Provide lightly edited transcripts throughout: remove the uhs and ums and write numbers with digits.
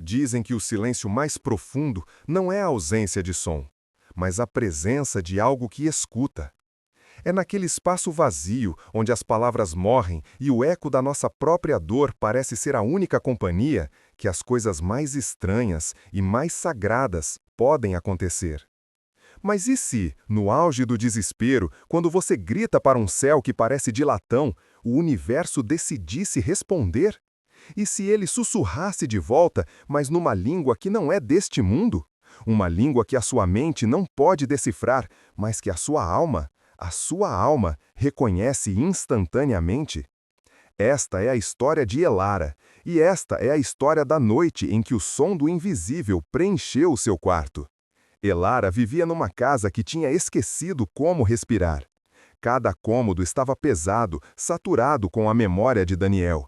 Dizem que o silêncio mais profundo não é a ausência de som, mas a presença de algo que escuta. É naquele espaço vazio onde as palavras morrem e o eco da nossa própria dor parece ser a única companhia que as coisas mais estranhas e mais sagradas podem acontecer. Mas e se, no auge do desespero, quando você grita para um céu que parece de latão, o universo decidisse responder? E se ele sussurrasse de volta, mas numa língua que não é deste mundo? Uma língua que a sua mente não pode decifrar, mas que a sua alma, reconhece instantaneamente? Esta é a história de Elara, e esta é a história da noite em que o som do invisível preencheu o seu quarto. Elara vivia numa casa que tinha esquecido como respirar. Cada cômodo estava pesado, saturado com a memória de Daniel.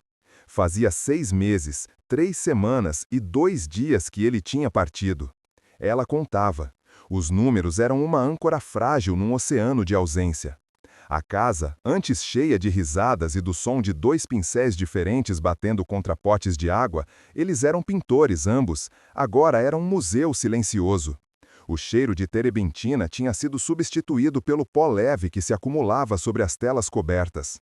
Fazia 6 meses, 3 semanas e 2 dias que ele tinha partido. Ela contava. Os números eram uma âncora frágil num oceano de ausência. A casa, antes cheia de risadas e do som de 2 pincéis diferentes batendo contra potes de água, eles eram pintores ambos, agora era um museu silencioso. O cheiro de terebentina tinha sido substituído pelo pó leve que se acumulava sobre as telas cobertas.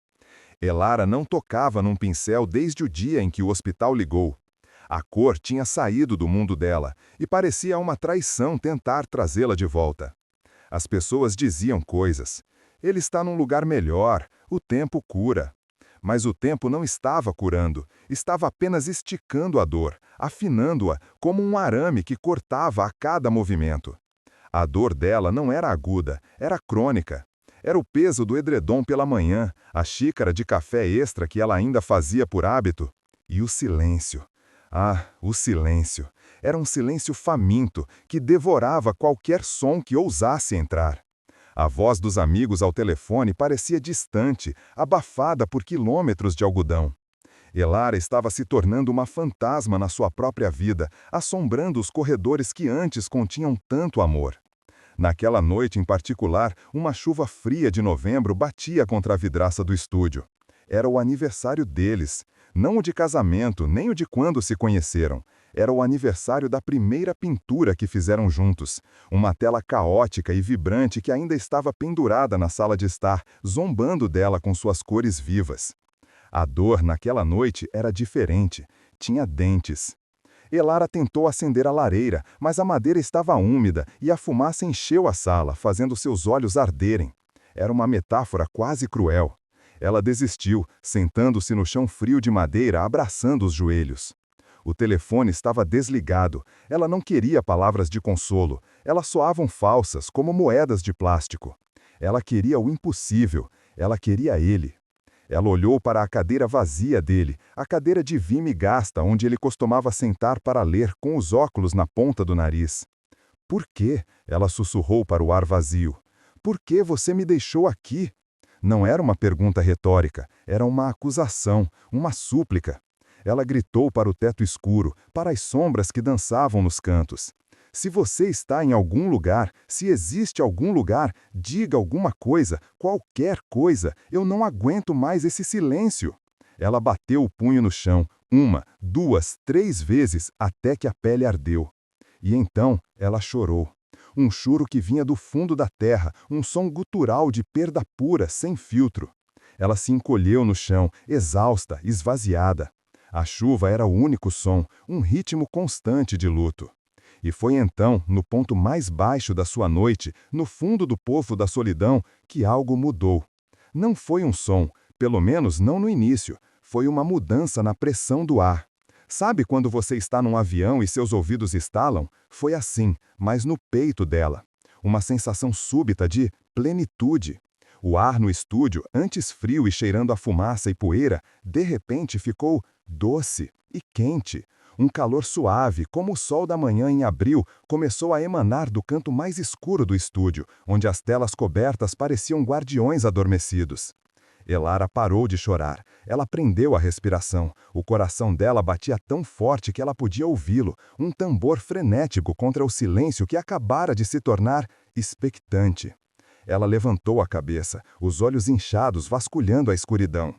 Elara não tocava num pincel desde o dia em que o hospital ligou. A cor tinha saído do mundo dela, e parecia uma traição tentar trazê-la de volta. As pessoas diziam coisas. Ele está num lugar melhor, o tempo cura. Mas o tempo não estava curando, estava apenas esticando a dor, afinando-a como um arame que cortava a cada movimento. A dor dela não era aguda, era crônica. Era o peso do edredom pela manhã, a xícara de café extra que ela ainda fazia por hábito. E o silêncio. Ah, o silêncio. Era um silêncio faminto, que devorava qualquer som que ousasse entrar. A voz dos amigos ao telefone parecia distante, abafada por quilômetros de algodão. Elara estava se tornando uma fantasma na sua própria vida, assombrando os corredores que antes continham tanto amor. Naquela noite em particular, uma chuva fria de novembro batia contra a vidraça do estúdio. Era o aniversário deles. Não o de casamento, nem o de quando se conheceram. Era o aniversário da primeira pintura que fizeram juntos. Uma tela caótica e vibrante que ainda estava pendurada na sala de estar, zombando dela com suas cores vivas. A dor naquela noite era diferente. Tinha dentes. Elara tentou acender a lareira, mas a madeira estava úmida e a fumaça encheu a sala, fazendo seus olhos arderem. Era uma metáfora quase cruel. Ela desistiu, sentando-se no chão frio de madeira, abraçando os joelhos. O telefone estava desligado. Ela não queria palavras de consolo. Elas soavam falsas, como moedas de plástico. Ela queria o impossível. Ela queria ele. Ela olhou para a cadeira vazia dele, a cadeira de vime gasta onde ele costumava sentar para ler com os óculos na ponta do nariz. Por quê? Ela sussurrou para o ar vazio. Por que você me deixou aqui? Não era uma pergunta retórica, era uma acusação, uma súplica. Ela gritou para o teto escuro, para as sombras que dançavam nos cantos. Se você está em algum lugar, se existe algum lugar, diga alguma coisa, qualquer coisa, eu não aguento mais esse silêncio. Ela bateu o punho no chão, 1, 2, 3 vezes, até que a pele ardeu. E então ela chorou. Um choro que vinha do fundo da terra, um som gutural de perda pura, sem filtro. Ela se encolheu no chão, exausta, esvaziada. A chuva era o único som, um ritmo constante de luto. E foi então, no ponto mais baixo da sua noite, no fundo do povo da solidão, que algo mudou. Não foi um som, pelo menos não no início, foi uma mudança na pressão do ar. Sabe quando você está num avião e seus ouvidos estalam? Foi assim, mas no peito dela. Uma sensação súbita de plenitude. O ar no estúdio, antes frio e cheirando a fumaça e poeira, de repente ficou doce e quente. Um calor suave, como o sol da manhã em abril, começou a emanar do canto mais escuro do estúdio, onde as telas cobertas pareciam guardiões adormecidos. Elara parou de chorar. Ela prendeu a respiração. O coração dela batia tão forte que ela podia ouvi-lo, um tambor frenético contra o silêncio que acabara de se tornar expectante. Ela levantou a cabeça, os olhos inchados vasculhando a escuridão.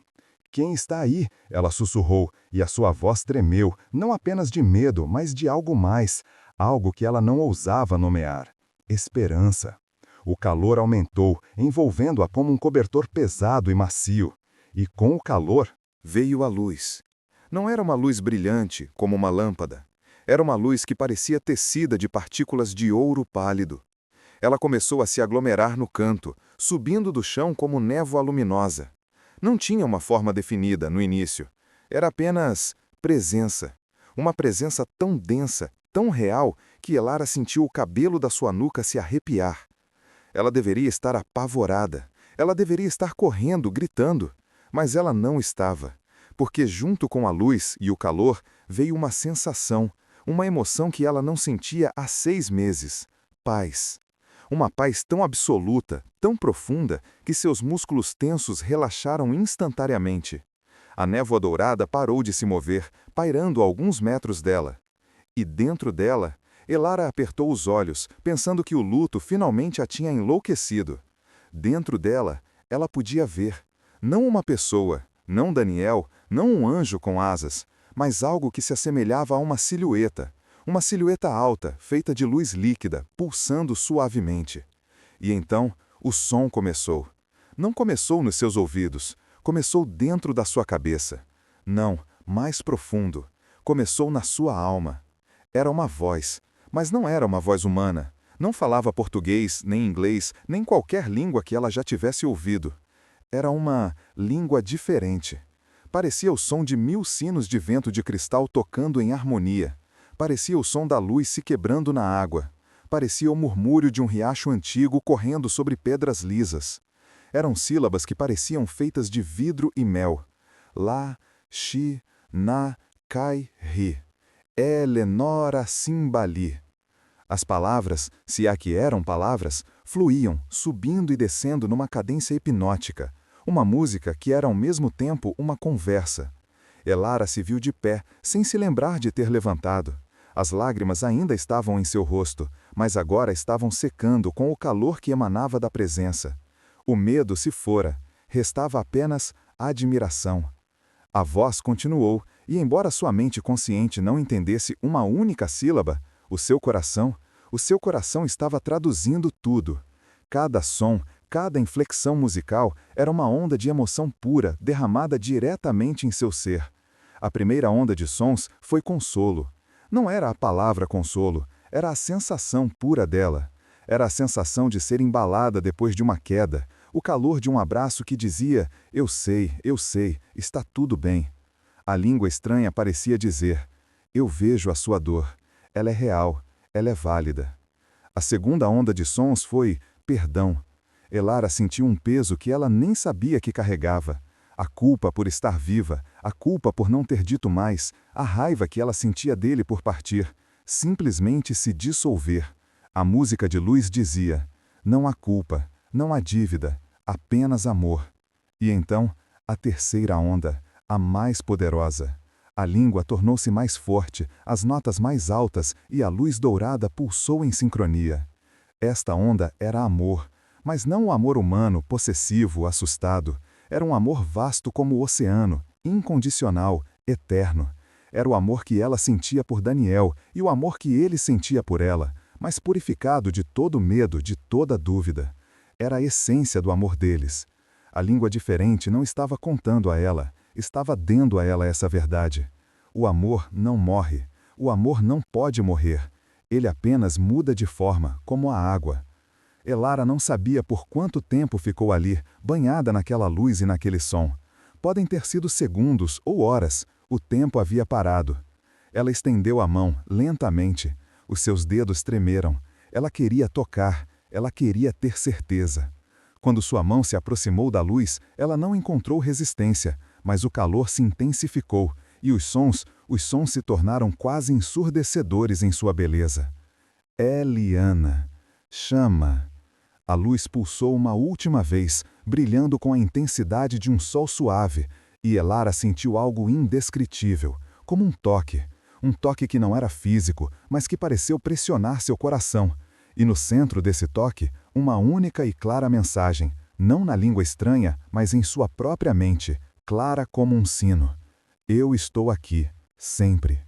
Quem está aí? Ela sussurrou, e a sua voz tremeu, não apenas de medo, mas de algo mais, algo que ela não ousava nomear. Esperança. O calor aumentou, envolvendo-a como um cobertor pesado e macio. E com o calor Veio a luz. Não era uma luz brilhante, como uma lâmpada. Era uma luz que parecia tecida de partículas de ouro pálido. Ela começou a se aglomerar no canto, subindo do chão como névoa luminosa. Não tinha uma forma definida no início. Era apenas presença. Uma presença tão densa, tão real, que Elara sentiu o cabelo da sua nuca se arrepiar. Ela deveria estar apavorada. Ela deveria estar correndo, gritando. Mas ela não estava. Porque junto com a luz e o calor veio uma sensação, uma emoção que ela não sentia há 6 meses. Paz. Uma paz tão absoluta, tão profunda, que seus músculos tensos relaxaram instantaneamente. A névoa dourada parou de se mover, pairando a alguns metros dela. E dentro dela, Elara apertou os olhos, pensando que o luto finalmente a tinha enlouquecido. Dentro dela, ela podia ver, não uma pessoa, não Daniel, não um anjo com asas, mas algo que se assemelhava a uma silhueta alta, feita de luz líquida, pulsando suavemente. E então, o som começou. Não começou nos seus ouvidos, começou dentro da sua cabeça. Não, mais profundo. Começou na sua alma. Era uma voz, mas não era uma voz humana. Não falava português, nem inglês, nem qualquer língua que ela já tivesse ouvido. Era uma língua diferente. Parecia o som de 1000 sinos de vento de cristal tocando em harmonia. Parecia o som da luz se quebrando na água. Parecia o murmúrio de um riacho antigo correndo sobre pedras lisas. Eram sílabas que pareciam feitas de vidro e mel. Lá, Shi, Na, Kai, Ri. Eleonora Simbali. As palavras, se há que eram palavras, fluíam, subindo e descendo numa cadência hipnótica. Uma música que era ao mesmo tempo uma conversa. Elara se viu de pé, sem se lembrar de ter levantado. As lágrimas ainda estavam em seu rosto, mas agora estavam secando com o calor que emanava da presença. O medo se fora, restava apenas admiração. A voz continuou, e embora sua mente consciente não entendesse uma única sílaba, o seu coração estava traduzindo tudo. Cada som, cada inflexão musical era uma onda de emoção pura derramada diretamente em seu ser. A primeira onda de sons foi consolo. Não era a palavra consolo, era a sensação pura dela. Era a sensação de ser embalada depois de uma queda, o calor de um abraço que dizia, eu sei, está tudo bem. A língua estranha parecia dizer, eu vejo a sua dor, ela é real, ela é válida. A segunda onda de sons foi perdão. Elara sentiu um peso que ela nem sabia que carregava. A culpa por estar viva, a culpa por não ter dito mais, a raiva que ela sentia dele por partir, simplesmente se dissolver. A música de luz dizia, não há culpa, não há dívida, apenas amor. E então, a terceira onda, a mais poderosa. A língua tornou-se mais forte, as notas mais altas e a luz dourada pulsou em sincronia. Esta onda era amor, mas não o amor humano, possessivo, assustado. Era um amor vasto como o oceano, incondicional, eterno. Era o amor que ela sentia por Daniel e o amor que ele sentia por ela, mas purificado de todo medo, de toda dúvida. Era a essência do amor deles. A língua diferente não estava contando a ela, estava dando a ela essa verdade. O amor não morre. O amor não pode morrer. Ele apenas muda de forma, como a água. Elara não sabia por quanto tempo ficou ali, banhada naquela luz e naquele som. Podem ter sido segundos ou horas. O tempo havia parado. Ela estendeu a mão, lentamente. Os seus dedos tremeram. Ela queria tocar. Ela queria ter certeza. Quando sua mão se aproximou da luz, ela não encontrou resistência, mas o calor se intensificou, e os sons se tornaram quase ensurdecedores em sua beleza. Eliana. Chama. A luz pulsou uma última vez, brilhando com a intensidade de um sol suave, e Elara sentiu algo indescritível, como um toque que não era físico, mas que pareceu pressionar seu coração. E no centro desse toque, uma única e clara mensagem, não na língua estranha, mas em sua própria mente, clara como um sino. Eu estou aqui, sempre.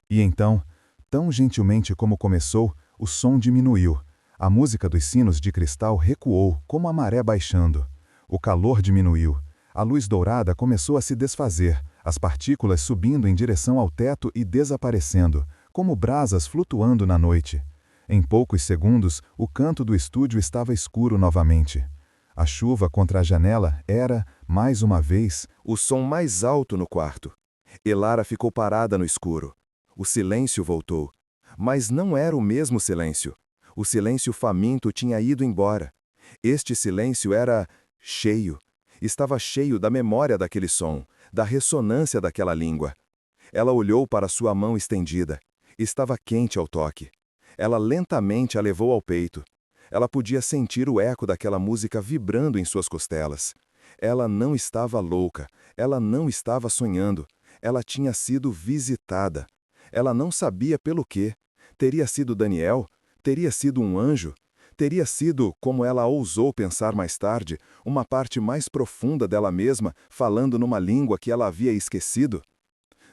E então, tão gentilmente como começou, o som diminuiu. A música dos sinos de cristal recuou, como a maré baixando. O calor diminuiu. A luz dourada começou a se desfazer, as partículas subindo em direção ao teto e desaparecendo, como brasas flutuando na noite. Em poucos segundos, o canto do estúdio estava escuro novamente. A chuva contra a janela era, mais uma vez, O som mais alto no quarto. Elara ficou parada no escuro. O silêncio voltou. Mas não era o mesmo silêncio. O silêncio faminto tinha ido embora. Este silêncio era cheio. Estava cheio da memória daquele som, da ressonância daquela língua. Ela olhou para sua mão estendida. Estava quente ao toque. Ela lentamente a levou ao peito. Ela podia sentir o eco daquela música vibrando em suas costelas. Ela não estava louca. Ela não estava sonhando. Ela tinha sido visitada. Ela não sabia pelo quê. Teria sido Daniel? Teria sido um anjo? Teria sido, como ela ousou pensar mais tarde, uma parte mais profunda dela mesma, falando numa língua que ela havia esquecido?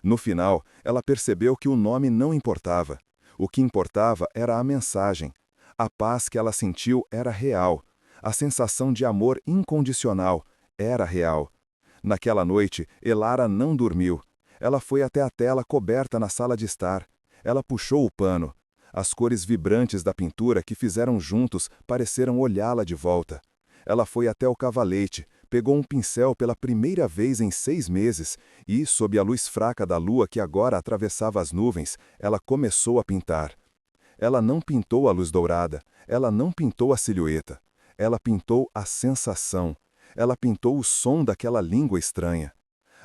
No final, ela percebeu que o nome não importava. O que importava era a mensagem. A paz que ela sentiu era real. A sensação de amor incondicional era real. Naquela noite, Elara não dormiu. Ela foi até a tela coberta na sala de estar. Ela puxou o pano. As cores vibrantes da pintura que fizeram juntos pareceram olhá-la de volta. Ela foi até o cavalete, pegou um pincel pela primeira vez em 6 meses e, sob a luz fraca da lua que agora atravessava as nuvens, ela começou a pintar. Ela não pintou a luz dourada, ela não pintou a silhueta. Ela pintou a sensação. Ela pintou o som daquela língua estranha.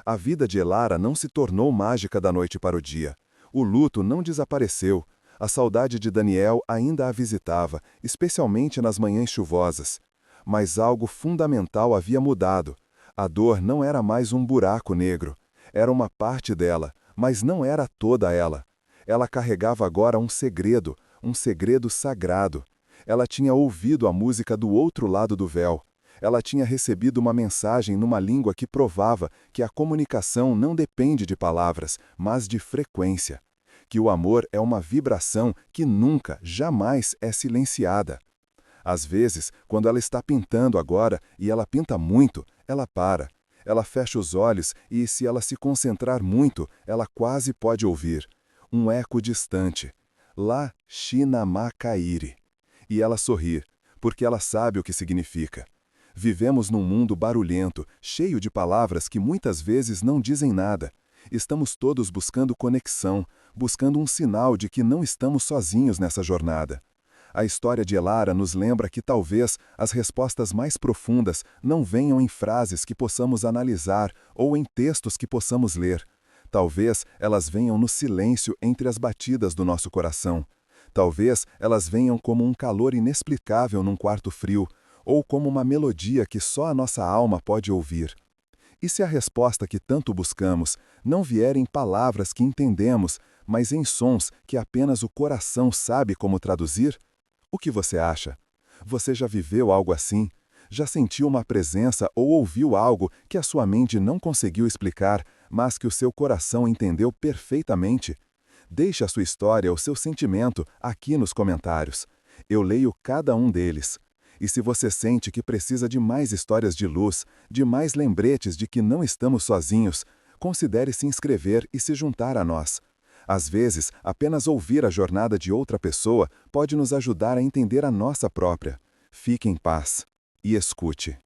A vida de Elara não se tornou mágica da noite para o dia. O luto não desapareceu. A saudade de Daniel ainda a visitava, especialmente nas manhãs chuvosas. Mas algo fundamental havia mudado. A dor não era mais um buraco negro. Era uma parte dela, mas não era toda ela. Ela carregava agora um segredo sagrado. Ela tinha ouvido a música do outro lado do véu. Ela tinha recebido uma mensagem numa língua que provava que a comunicação não depende de palavras, mas de frequência. Que o amor é uma vibração que nunca, jamais é silenciada. Às vezes, quando ela está pintando agora, e ela pinta muito, ela para. Ela fecha os olhos e, se ela se concentrar muito, ela quase pode ouvir. Um eco distante. Lá, Shinamakairi. E ela sorri, porque ela sabe o que significa. Vivemos num mundo barulhento, cheio de palavras que muitas vezes não dizem nada. Estamos todos buscando conexão, buscando um sinal de que não estamos sozinhos nessa jornada. A história de Elara nos lembra que talvez as respostas mais profundas não venham em frases que possamos analisar ou em textos que possamos ler. Talvez elas venham no silêncio entre as batidas do nosso coração. Talvez elas venham como um calor inexplicável num quarto frio, ou como uma melodia que só a nossa alma pode ouvir. E se a resposta que tanto buscamos não vier em palavras que entendemos, mas em sons que apenas o coração sabe como traduzir? O que você acha? Você já viveu algo assim? Já sentiu uma presença ou ouviu algo que a sua mente não conseguiu explicar, mas que o seu coração entendeu perfeitamente? Deixe a sua história ou seu sentimento aqui nos comentários. Eu leio cada um deles. E se você sente que precisa de mais histórias de luz, de mais lembretes de que não estamos sozinhos, considere se inscrever e se juntar a nós. Às vezes, apenas ouvir a jornada de outra pessoa pode nos ajudar a entender a nossa própria. Fique em paz e escute.